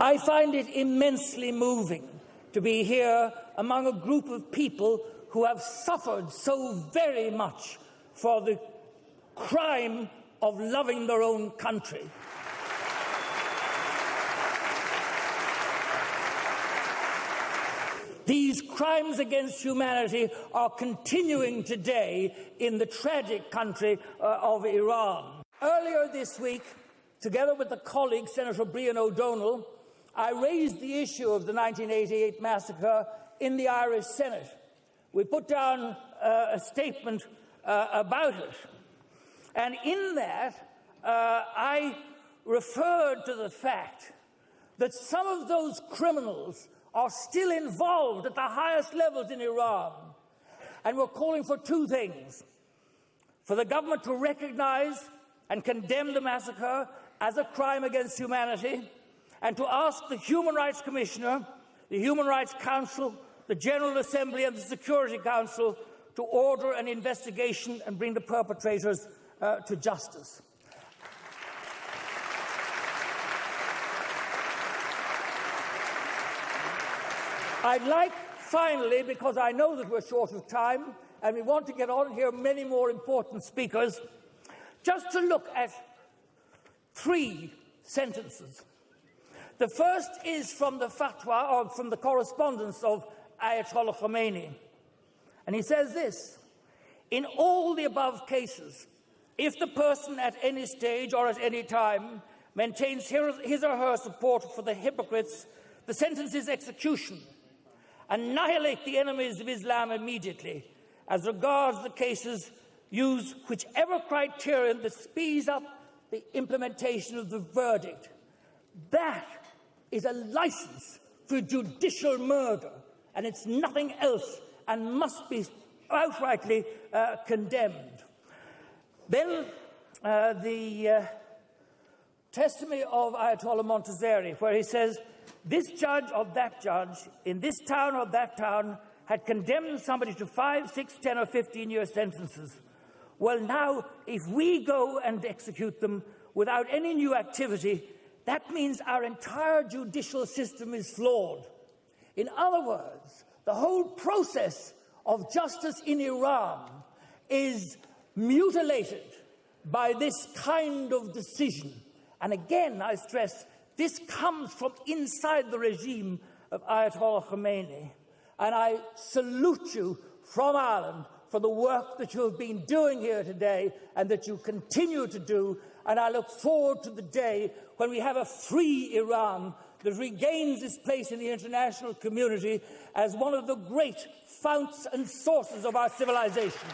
I find it immensely moving to be here among a group of people who have suffered so very much for the crime of loving their own country. These crimes against humanity are continuing today in the tragic country of Iran. Earlier this week, together with a colleague, Senator Brian O'Donnell, I raised the issue of the 1988 massacre in the Irish Senate. We put down a statement about it. And in that, I referred to the fact that some of those criminals are still involved at the highest levels in Iran. And we're calling for two things: for the government to recognize and condemn the massacre as a crime against humanity, and to ask the Human Rights Commissioner, the Human Rights Council, the General Assembly and the Security Council to order an investigation and bring the perpetrators to justice. I'd like, finally, because I know that we're short of time and we want to get on and hear many more important speakers, just to look at three sentences. The first is from the fatwa, or from the correspondence of Ayatollah Khomeini. And he says this: in all the above cases, if the person at any stage or at any time maintains his or her support for the hypocrites, the sentence is execution. Annihilate the enemies of Islam immediately. As regards the cases, use whichever criterion that speeds up the implementation of the verdict. That is a license for judicial murder, and it's nothing else, and must be outrightly condemned. Then the testimony of Ayatollah Montazeri, where he says, this judge or that judge in this town or that town had condemned somebody to 5, 6, 10 or 15-year sentences. Well, now, if we go and execute them without any new activity, that means our entire judicial system is flawed. In other words, the whole process of justice in Iran is mutilated by this kind of decision. And again, I stress, this comes from inside the regime of Ayatollah Khomeini. And I salute you from Ireland for the work that you have been doing here today and that you continue to do. And I look forward to the day when we have a free Iran that regains its place in the international community as one of the great founts and sources of our civilization.